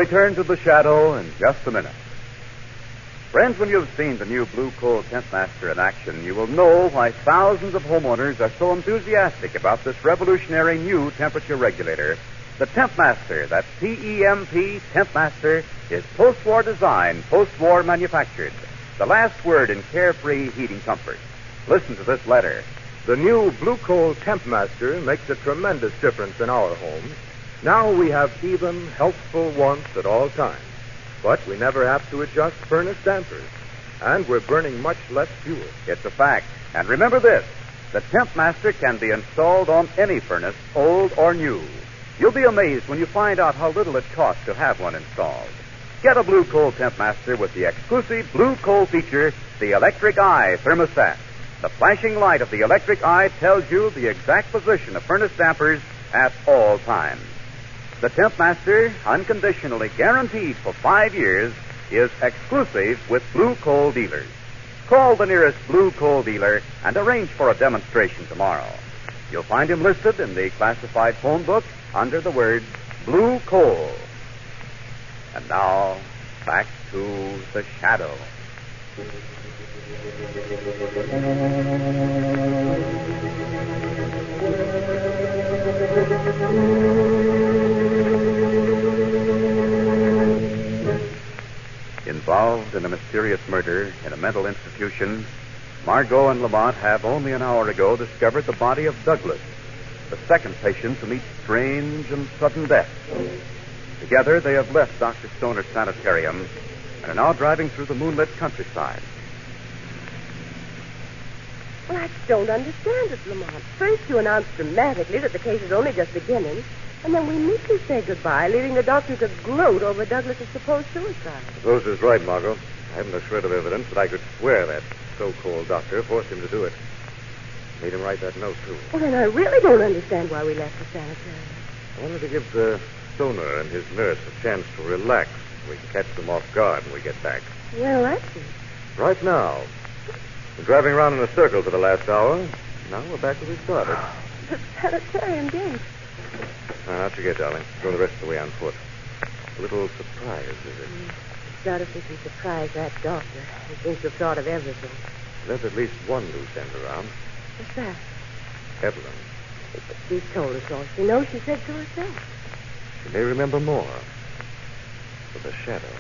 return to the shadow in just a minute. Friends, when you've seen the new Blue Coal Temp Master in action, you will know why thousands of homeowners are so enthusiastic about this revolutionary new temperature regulator. The Temp Master, that's T-E-M-P, Temp Master, is post-war design, post-war manufactured. The last word in carefree heating comfort. Listen to this letter. The new Blue Coal Temp Master makes a tremendous difference in our homes. Now we have even, healthful warmth at all times. But we never have to adjust furnace dampers. And we're burning much less fuel. It's a fact. And remember this. The Temp Master can be installed on any furnace, old or new. You'll be amazed when you find out how little it costs to have one installed. Get a Blue Coal Temp Master with the exclusive Blue Coal feature, the Electric Eye Thermostat. The flashing light of the electric eye tells you the exact position of furnace dampers at all times. The Temp Master, unconditionally guaranteed for 5 years, is exclusive with Blue Coal dealers. Call the nearest Blue Coal dealer and arrange for a demonstration tomorrow. You'll find him listed in the classified phone book under the words Blue Coal. And now, back to the shadow. Involved in a mysterious murder in a mental institution, Margo and Lamont have only an hour ago discovered the body of Douglas, the second patient to meet strange and sudden death. Together, they have left Dr. Stoner's sanitarium and are now driving through the moonlit countryside. Well, I don't understand it, Lamont. First you announce dramatically that the case is only just beginning, and then we meekly say goodbye, leaving the doctor to gloat over Douglas' supposed suicide. Rose right, Margo. I haven't a shred of evidence, but I could swear that so-called doctor forced him to do it. Made him write that note, too. Well, then I really don't understand why we left the sanitarium. I wanted to give Stoner and his nurse a chance to relax. We can catch them off guard when we get back. Well, that's it. Right now. We're driving around in a circle for the last hour. Now we're back where we started. The sanitarium gate. Out you get, darling. Go the rest of the way on foot. A little surprise, is it? It's not as if we surprised that doctor. He seems to have thought of everything. There's at least one loose end around. What's that? Evelyn. She's told us all she knows. She said so herself. She may remember more. With a shadow.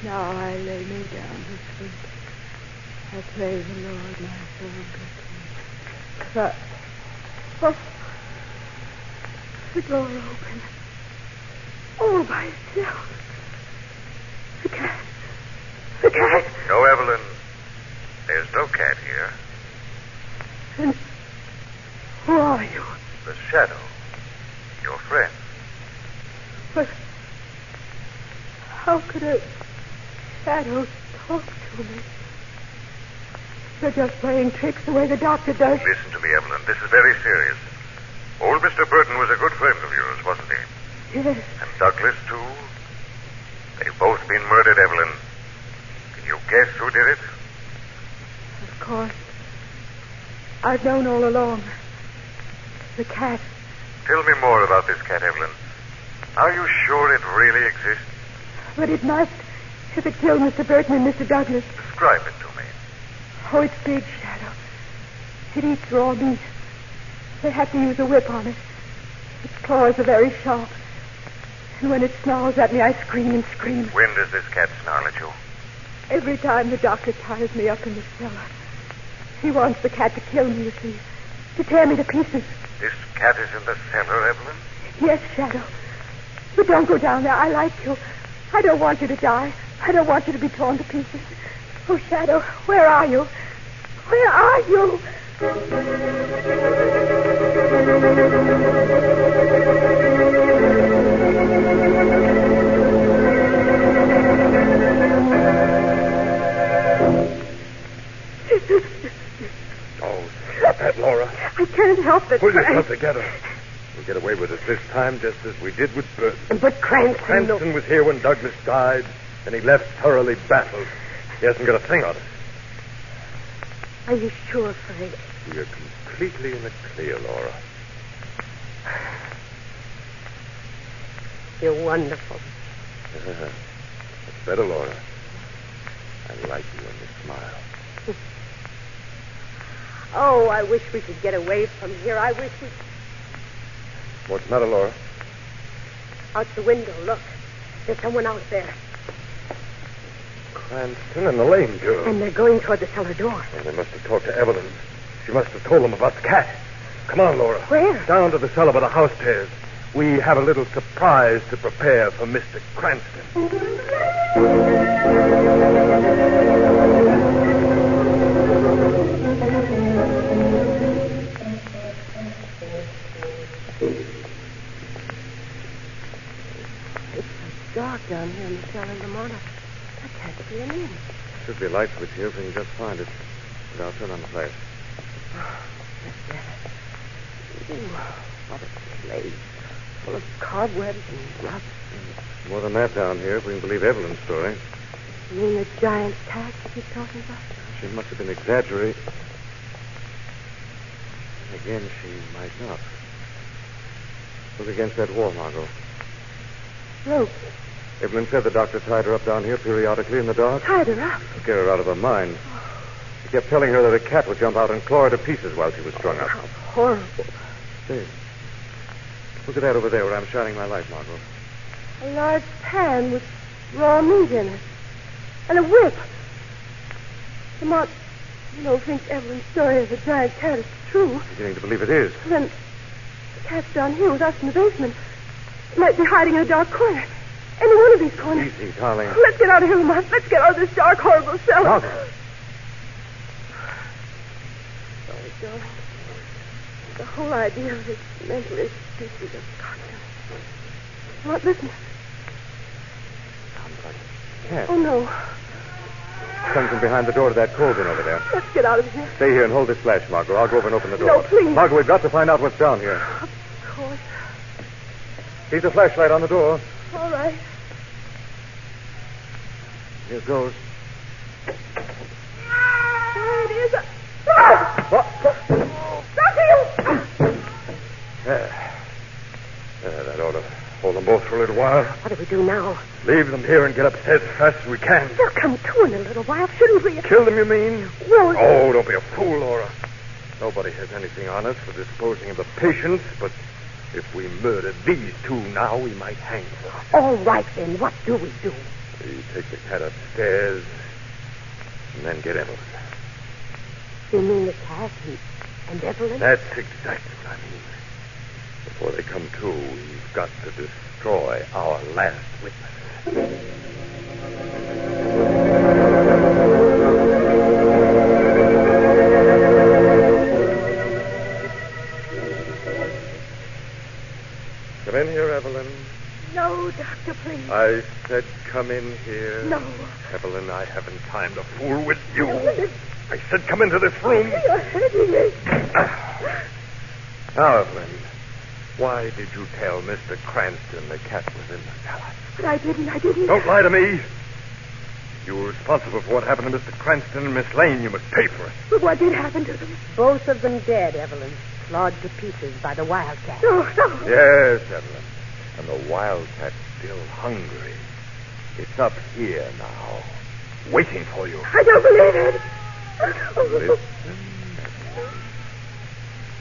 Now I lay me down to sleep. I pray the Lord my soul good. But, oh, the door opened. All by itself. The cat. The cat. No, Evelyn. There's no cat here. And who are you? The shadow. Your friend. But how could a shadow talk to me? You're just playing tricks the way the doctor does. Listen to me, Evelyn. This is very serious. Old Mr. Burton was a good friend of yours, wasn't he? Yes. And Douglas, too? They've both been murdered, Evelyn. Can you guess who did it? Of course. I've known all along. The cat. Tell me more about this cat, Evelyn. Are you sure it really exists? But it must, if it killed Mr. Burton and Mr. Douglas. Describe it to me. Oh, it's big, Shadow. It eats raw meat. They have to use a whip on it. Its claws are very sharp. And when it snarls at me, I scream and scream. When does this cat snarl at you? Every time the doctor ties me up in the cellar. He wants the cat to kill me, you see. To tear me to pieces. This cat is in the cellar, Evelyn? Yes, Shadow. But don't go down there. I like you. I don't want you to die. I don't want you to be torn to pieces. Oh, Shadow, where are you? Where are you? Oh, stop that, Laura. I can't help it. Pull yourself together. We'll get away with it this time, just as we did with Burton. But Cranston... Cranston was here when Douglas died, and he left thoroughly baffled. He hasn't got a thing on it. Are you sure, Frank? You're completely in the clear, Laura. You're wonderful. That's better, Laura. I like you when you smile. Oh, I wish we could get away from here. I wish we... What's the matter, Laura? Out the window, look. There's someone out there. Cranston and the Lane girl. And they're going toward the cellar door. Well, they must have talked to Evelyn. She must have told them about the cat. Come on, Laura. Where? Down to the cellar by the house stairs. We have a little surprise to prepare for Mr. Cranston. It's dark down here in the cellar, Lamont. I can't see an in. Should be a light switch here if we can just find it. But I'll turn on the flash. Ooh, what a place. Full of cobwebs and rust. More than that down here, if we can believe Evelyn's story. You mean the giant cat she's talking about? She must have been exaggerating. Again, she might not. Look against that wall, Margo. Rope. Evelyn said the doctor tied her up down here periodically in the dark. Tied her up? Scare her out of her mind. He kept telling her that a cat would jump out and claw her to pieces while she was strung up. How horrible. Say, look at that over there where I'm shining my light, Margo. A large pan with raw meat in it. And a whip. Lamont, you don't think Evelyn's story of the giant cat is true. I'm beginning to believe it is. Then the cat's down here with us in the basement. It might be hiding in a dark corner. Any one of these corners. Easy, darling. Let's get out of here, Lamont. Let's get out of this dark, horrible cellar. Margo. Sorry, darling. The whole idea of this mental institution just got me. Lamont, listen. Sounds like a cat. Oh, no. Comes from behind the door to that coal bin over there. Let's get out of here. Stay here and hold this flash, Margo. I'll go over and open the door. No, please. Margo, we've got to find out what's down here. Of course. Keep the flashlight on the door. All right. Here goes. There it is. Lamont! Doctor, That ought to hold them both for a little while. What do we do now? Leave them here and get upstairs as fast as we can. They'll come to in a little while, shouldn't we? Kill them, you mean? Well, Oh, don't be a fool, Laura. Nobody has anything on us for disposing of the patients, but if we murdered these two now, we might hang them. all right, then. What do we do? We take the cat upstairs and then get Evelyn. You mean the cat and Evelyn? That's exactly what I mean. Before they come to, we've got to destroy our last witness. Come in here, Evelyn. No, Doctor, please. I said come in here. No. Evelyn, I haven't time to fool with you. I said come into this room. You're hurting me. Now, Evelyn, why did you tell Mr. Cranston the cat was in the cellar? But I didn't. Don't lie to me. You were responsible for what happened to Mr. Cranston and Miss Lane. You must pay for it. But what did happen to them? Both of them dead, Evelyn. Clawed to pieces by the wildcat. No. Yes, Evelyn. And the wildcat's still hungry. It's up here now, waiting for you. I don't believe it. Listen,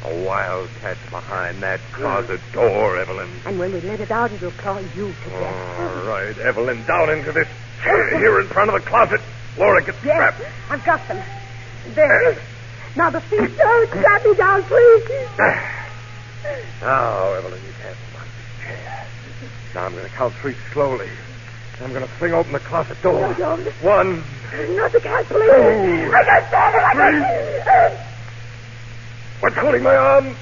a wildcat's behind that closet door, Evelyn. And when we let it out, it'll claw you to death. All right, Evelyn, down into this chair here in front of the closet. Laura, get strapped. Yes, I've got them. There. Now the feet. Don't strap me down, please. Now, Evelyn, you can't come out of this chair. Now I'm going to count three slowly. I'm going to fling open the closet door. No, don't. 1. Not the cat, please. 2. I can't stand it. I can't. What's holding my arm?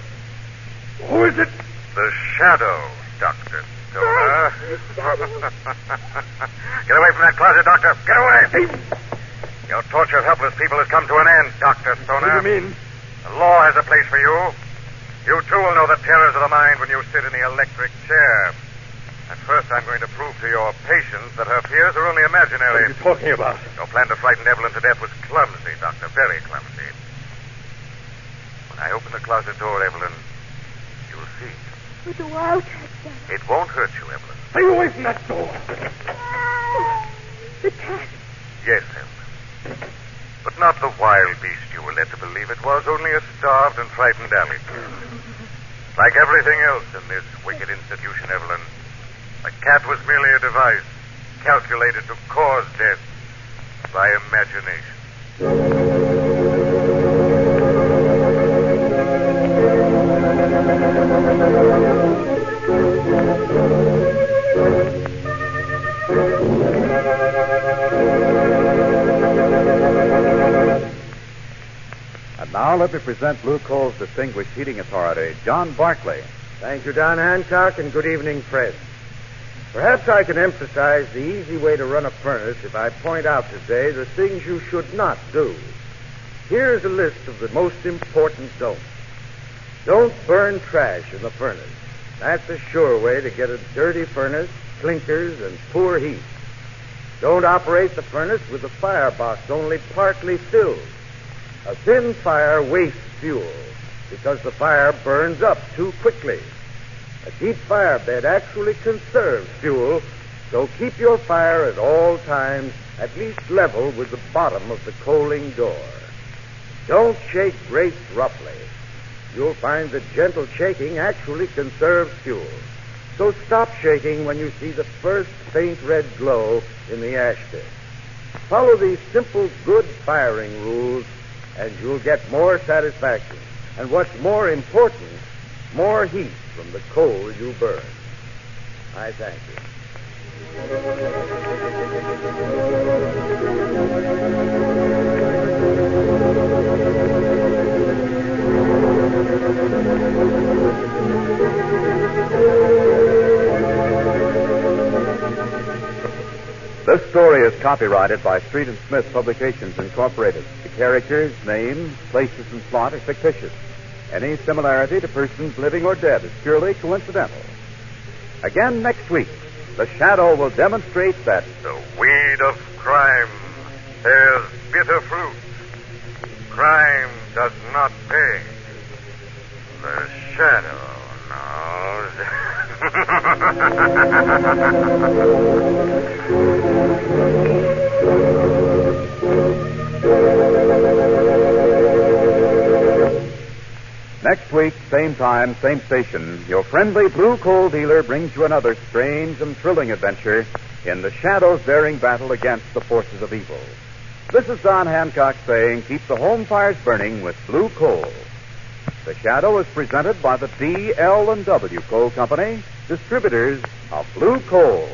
Who is it? The shadow, Dr. Stoner. Get away from that closet, Doctor. Get away. Your torture of helpless people has come to an end, Dr. Stoner. What do you mean? The law has a place for you. You too will know the terrors of the mind when you sit in the electric chair. At first, I'm going to prove to your patients that her fears are only imaginary. What are you talking about? Your plan to frighten Evelyn to death was clumsy, Doctor. Very clumsy. When I open the closet door, Evelyn, you'll see. With the wildcat, Daddy. It won't hurt you, Evelyn. Stay away from that door. The cat. Yes, Evelyn. But not the wild beast you were led to believe it was, only a starved and frightened alley cat. Like everything else in this wicked institution, Evelyn, the cat was merely a device calculated to cause death by imagination. And now let me present Blue Coal's distinguished heating authority, John Barclay. Thank you, Don Hancock, and good evening, Fred. Perhaps I can emphasize the easy way to run a furnace if I point out today the things you should not do. Here's a list of the most important don'ts. Don't burn trash in the furnace. That's a sure way to get a dirty furnace, clinkers, and poor heat. Don't operate the furnace with the firebox only partly filled. A thin fire wastes fuel because the fire burns up too quickly. A deep fire bed actually conserves fuel, so keep your fire at all times at least level with the bottom of the coaling door. Don't shake grates roughly. You'll find that gentle shaking actually conserves fuel. So stop shaking when you see the first faint red glow in the ash pit. Follow these simple good firing rules, and you'll get more satisfaction. And what's more important, more heat from the coal you burn. I thank you. This story is copyrighted by Street and Smith Publications, Incorporated. The characters, names, places, and plot are fictitious. Any similarity to persons living or dead is purely coincidental. Again next week, the Shadow will demonstrate that The weed of crime bears bitter fruit. Crime does not pay. The Shadow next week, same time, same station, your friendly Blue Coal dealer brings you another strange and thrilling adventure in the Shadow's daring battle against the forces of evil. This is Don Hancock saying, keep the home fires burning with Blue Coal. The Shadow is presented by the D, L, and W Coal Company, distributors of Blue Coal.